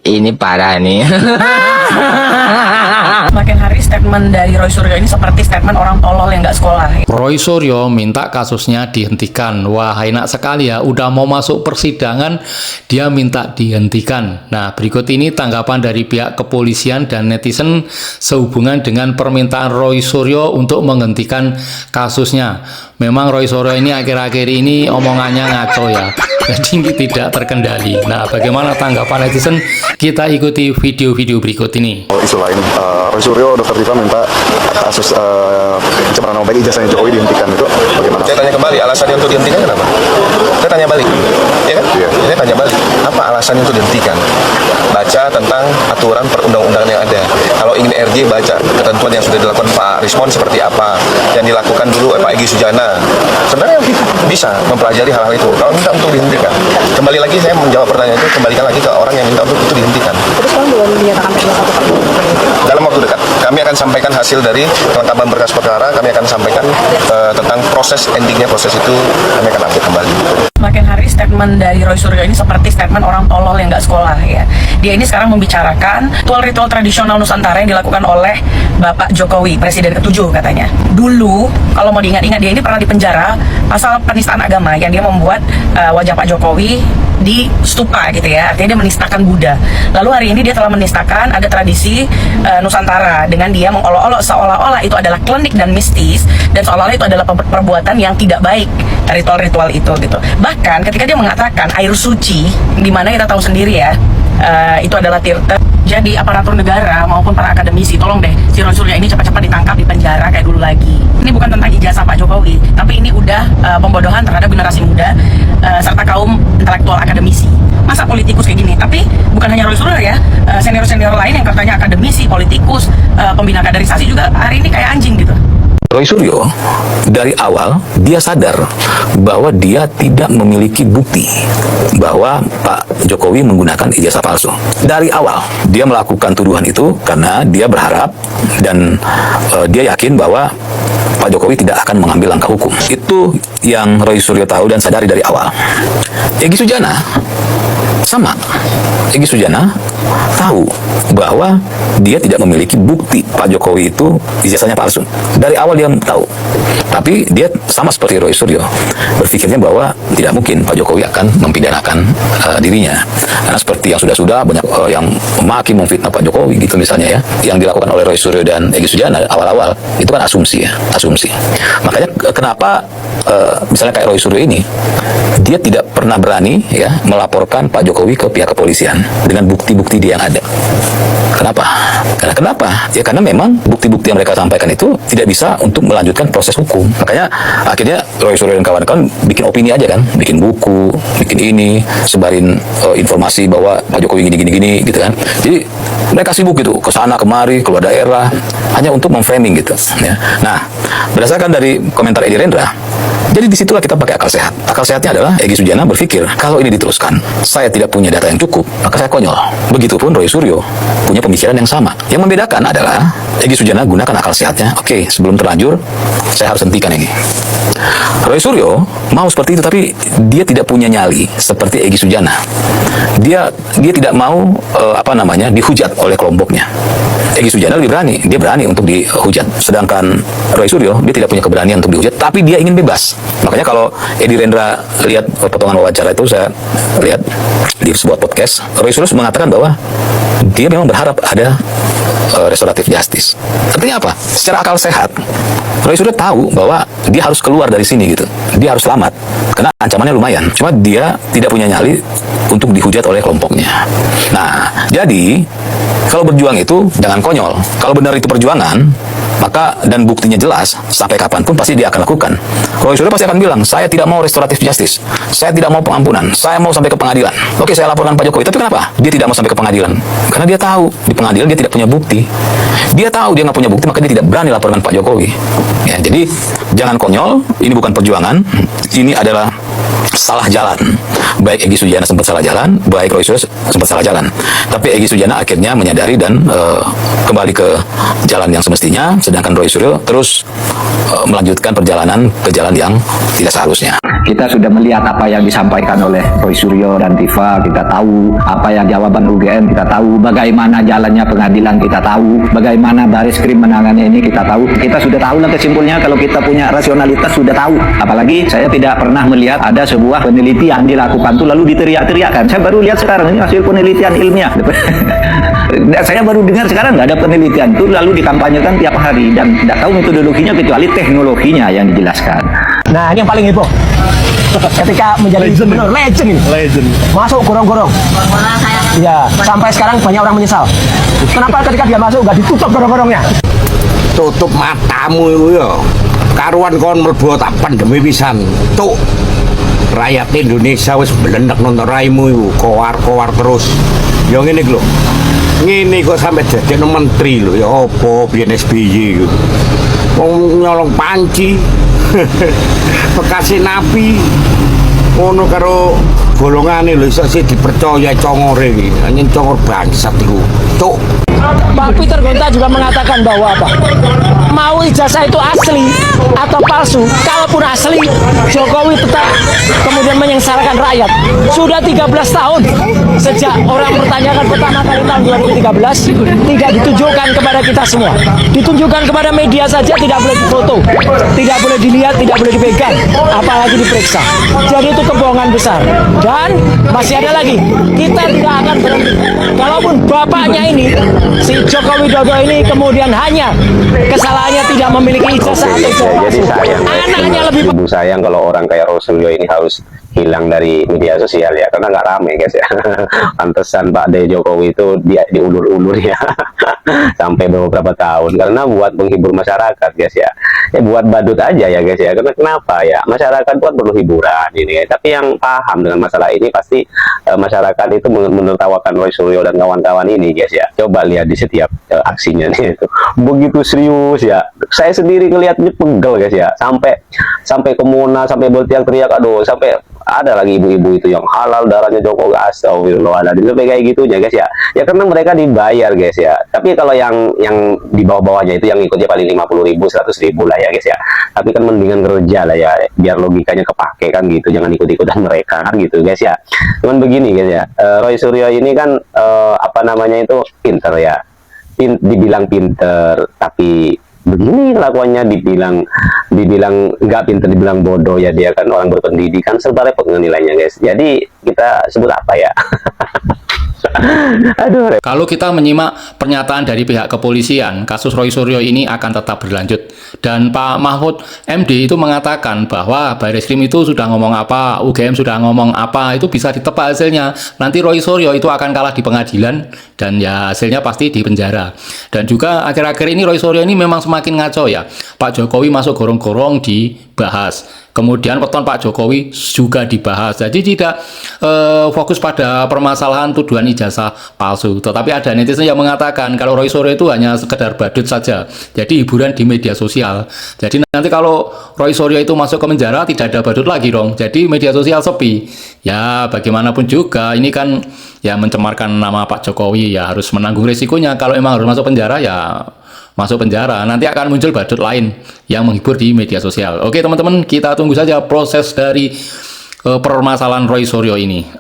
ini parah nih. Makin hari statement dari Roy Suryo ini seperti statement orang tolol yang nggak sekolah. Roy Suryo minta kasusnya dihentikan. Wah, enak sekali ya. Udah mau masuk persidangan, dia minta dihentikan. Nah, berikut ini tanggapan dari pihak kepolisian dan netizen sehubungan dengan permintaan Roy Suryo untuk menghentikan kasusnya. Memang Roy Suryo ini akhir-akhir ini omongannya ngaco ya. Jadi tidak terkendali. Nah, bagaimana tanggapan netizen? Kita ikuti video-video berikut ini. Isu lain, Roy Suryo, Dr. Diva minta kasus pencemaran nama baik ijazahnya Jokowi dihentikan, itu bagaimana? Saya tanya kembali, alasannya untuk dihentikan kenapa? Saya tanya balik, ya kan? Iya. Saya tanya balik, apa alasannya untuk dihentikan? Baca tentang aturan perundang-undangan yang ada. Kalau ingin RJ, baca ketentuan yang sudah dilakukan Pak Rismon seperti apa, yang dilakukan dulu Pak Egy Sujana. Sebenarnya bisa mempelajari hal-hal itu. Kalau minta untuk dihentikan, kembali lagi saya menjawab pertanyaan itu, kembalikan lagi ke orang yang minta untuk itu dihentikan. Tapi sekarang belum dinyatakan Dalam waktu dekat, kami akan sampaikan hasil dari kelengkapan berkas perkara, kami akan sampaikan tentang proses endingnya, proses itu kami akan update kembali. Makin hari statement dari Roy Suryo ini seperti statement orang tolol yang nggak sekolah ya. Dia ini sekarang membicarakan ritual-ritual tradisional Nusantara yang dilakukan oleh Bapak Jokowi, Presiden ke-7 katanya. Dulu, kalau mau diingat-ingat, dia ini pernah dipenjara pasal penistaan agama yang dia membuat wajah Pak Jokowi di stupa gitu ya, artinya dia menistakan Buddha. Lalu hari ini dia telah menistakan ada tradisi Nusantara dengan dia mengolok-olok seolah-olah itu adalah klinik dan mistis, dan seolah-olah itu adalah perbuatan yang tidak baik, ritual-ritual itu gitu. Bahkan ketika dia mengatakan air suci, di mana kita tahu sendiri ya, itu adalah tirta. Jadi aparatur negara maupun para akademisi, tolong deh si Roy Suryo ini cepat-cepat ditangkap di penjara kayak dulu lagi. Ini bukan tentang ijazah Pak Jokowi, tapi ini udah pembodohan terhadap generasi muda serta kaum intelektual akademisi. Masa politikus kayak gini? Tapi bukan hanya Roy Suryo ya, senior-senior lain yang katanya akademisi, politikus, pembina kaderisasi juga hari ini kayak anjing gitu. Roy Suryo dari awal dia sadar bahwa dia tidak memiliki bukti bahwa Pak Jokowi menggunakan ijazah palsu. Dari awal dia melakukan tuduhan itu karena dia berharap dan dia yakin bahwa Pak Jokowi tidak akan mengambil langkah hukum. Itu yang Roy Suryo tahu dan sadari dari awal. Egy Sujana sama. Egy Sujana tahu bahwa dia tidak memiliki bukti Pak Jokowi itu ijazahnya palsu. Dari awal dia tahu. Tapi dia sama seperti Roy Suryo berpikirnya bahwa tidak mungkin Pak Jokowi akan mempidanakan dirinya. Karena seperti yang sudah-sudah banyak yang memaki, memfitnah Pak Jokowi gitu misalnya ya. Yang dilakukan oleh Roy Suryo dan Egy Sujana awal-awal itu kan asumsi ya, asumsi. Makanya kenapa misalnya kayak Roy Suryo ini dia tidak pernah berani ya melaporkan Pak Jokowi ke pihak kepolisian dengan bukti-bukti dia yang ada. Kenapa? Kenapa? Ya karena memang bukti-bukti yang mereka sampaikan itu tidak bisa untuk melanjutkan proses hukum. Makanya akhirnya Roy Suryo dan kawan-kawan bikin opini aja kan, bikin buku, bikin ini, sebarin informasi bahwa Pak Jokowi gini-gini gitu kan. Jadi mereka sibuk gitu, ke sana kemari, keluar daerah, hanya untuk memframing gitu. Ya. Nah, berdasarkan dari komentar Edi Rendra, jadi disitulah kita pakai akal sehat. Akal sehatnya adalah Egy Sujana berpikir, kalau ini diteruskan, saya tidak punya data yang cukup, maka saya konyol. Begitupun Roy Suryo punya pemikiran yang sama. Yang membedakan adalah Egy Sujana gunakan akal sehatnya. Oke, sebelum terlanjur, saya harus hentikan ini. Roy Suryo mau seperti itu, tapi dia tidak punya nyali seperti Egy Sujana. Dia tidak mau dihujat oleh kelompoknya. Egy Sujana lebih berani, dia berani untuk dihujat. Sedangkan Roy Suryo dia tidak punya keberanian untuk dihujat, tapi dia ingin bebas. Makanya kalau Edi Rendra lihat potongan wawancara itu, saya lihat di sebuah podcast, Roy Suryo mengatakan bahwa dia memang berharap ada restoratif justice. Artinya apa? Secara akal sehat, Roy Suryo tahu bahwa dia harus keluar dari sini gitu. Dia harus selamat karena ancamannya lumayan. Cuma dia tidak punya nyali untuk dihujat oleh kelompoknya. Nah, jadi kalau berjuang itu jangan konyol. Kalau benar itu perjuangan, maka dan buktinya jelas, sampai kapanpun pasti dia akan lakukan. Roy Suryo pasti akan bilang, saya tidak mau restoratif justice, saya tidak mau pengampunan, saya mau sampai ke pengadilan. Oke, saya laporkan Pak Jokowi. Tapi kenapa dia tidak mau sampai ke pengadilan? Karena dia tahu di pengadilan dia tidak punya bukti. Dia tahu dia nggak punya bukti, maka dia tidak berani laporkan Pak Jokowi. Ya, jadi jangan konyol. Ini bukan perjuangan. Ini adalah salah jalan. Baik Egy Sujana sempat salah jalan, baik Roy Suryo sempat salah jalan. Tapi Egy Sujana akhirnya menyadari dan kembali ke jalan yang semestinya, sedangkan Roy Suryo terus melanjutkan perjalanan ke jalan yang tidak seharusnya. Kita sudah melihat apa yang disampaikan oleh Roy Suryo dan Tifa, kita tahu apa yang jawaban UGM, kita tahu bagaimana jalannya pengadilan, kita tahu bagaimana Baris Krim menangani ini, kita tahu. Kita sudah tahu lah kesimpulannya, kalau kita punya rasionalitas sudah tahu. Apalagi saya tidak pernah melihat ada sebuah penelitian dilakukan tuh lalu diteriak-teriakkan. Saya baru lihat sekarang ini hasil penelitian ilmiah. Saya baru dengar sekarang nggak ada penelitian itu lalu dikampanyekan tiap hari dan tidak tahu metodologinya kecuali teknologinya yang dijelaskan. Nah, ini yang paling heboh. Ketika menjadi legend ini. Masuk gorong-gorong. Ya, sampai sekarang banyak orang menyesal. Kenapa ketika dia masuk nggak ditutup gorong-gorongnya? Tutup matamu itu ya. Karuan kon mlebu tak pandemi pisan. Tuk. Rakyat Indonesia wis belenek nonton raimu iku, kowar-kowar terus. Ya ngene iki lho. Ngene kok sampe dadi menteri lho, ya apa biyen SBY iku. Wong nyolong panci. Bekasi napi. Ngono karo golongane lho iso sih dipercaya congore iki. Anyen congor bangsat iku. Cuk. Pak Peter Gonta juga mengatakan bahwa apa? Mau ijazah itu asli atau palsu, kalaupun asli, Jokowi tetap kemudian menyengsarakan rakyat. Sudah 13 tahun sejak orang pertanyakan pertama kali tahun 2013 tidak ditunjukkan kepada kita semua. Ditunjukkan kepada media saja, tidak boleh difoto, tidak boleh dilihat, tidak boleh dipegang, apalagi diperiksa. Jadi itu kebohongan besar. Dan masih ada lagi, kita tidak akan berhenti. Kalaupun bapaknya ini, si Joko Widodo ini kemudian hanya kesalahannya tidak memiliki ijazah atau ijazah. Jadi sayang. Anaknya lebih Ibu sayang kalau orang kayak Roy Suryo ini harus hilang dari media sosial ya, karena nggak rame guys ya. Pantesan Pak De Jokowi itu dia diulur-ulur ya sampai beberapa tahun karena buat menghibur masyarakat guys ya. Buat badut aja ya guys ya. Karena kenapa ya? Masyarakat buat perlu hiburan ini. Tapi yang paham dengan masalah ini pasti masyarakat itu menertawakan Roy Suryo dan kawan-kawan ini guys ya. Coba lihat di setiap aksinya nih itu begitu serius ya. Saya sendiri ngelihatnya pegel guys ya. Sampai ke Monas, sampai berteriak-teriak, aduh, sampai ada lagi ibu-ibu itu yang halal darahnya Jokowi, astagfirullahaladzim, sampai kayak gitunya guys ya. Ya karena mereka dibayar guys ya. Tapi kalau yang di bawah-bawahnya itu yang ikutnya paling 50.000, 100.000 lah ya guys ya. Tapi kan mendingan kerja lah ya, biar logikanya kepake kan gitu, jangan ikut-ikutan mereka kan gitu guys ya. Cuman begini guys ya, Roy Suryo ini kan apa namanya itu pinter ya, dibilang pinter tapi begini kelakuannya, dibilang nggak pintar, dibilang bodoh ya, dia kan orang berpendidikan, serba repot nilainya guys. Jadi kita sebut apa ya? Aduh. Kalau kita menyimak pernyataan dari pihak kepolisian, kasus Roy Suryo ini akan tetap berlanjut. Dan Pak Mahfud MD itu mengatakan bahwa Baris Krim itu sudah ngomong apa, UGM sudah ngomong apa, itu bisa ditebak hasilnya. Nanti Roy Suryo itu akan kalah di pengadilan dan ya hasilnya pasti di penjara. Dan juga akhir-akhir ini Roy Suryo ini memang semakin ngaco ya. Pak Jokowi masuk gorong-gorong dibahas. Kemudian weton Pak Jokowi juga dibahas. Jadi tidak fokus pada permasalahan tuduhan ijazah palsu. Tetapi ada netizen yang mengatakan kalau Roy Suryo itu hanya sekedar badut saja. Jadi hiburan di media sosial. Jadi nanti kalau Roy Suryo itu masuk ke penjara tidak ada badut lagi dong. Jadi media sosial sepi. Ya bagaimanapun juga ini kan ya mencemarkan nama Pak Jokowi, ya harus menanggung risikonya. Kalau emang harus masuk penjara ya masuk penjara, nanti akan muncul badut lain yang menghibur di media sosial. Oke teman-teman, kita tunggu saja proses dari permasalahan Roy Suryo ini.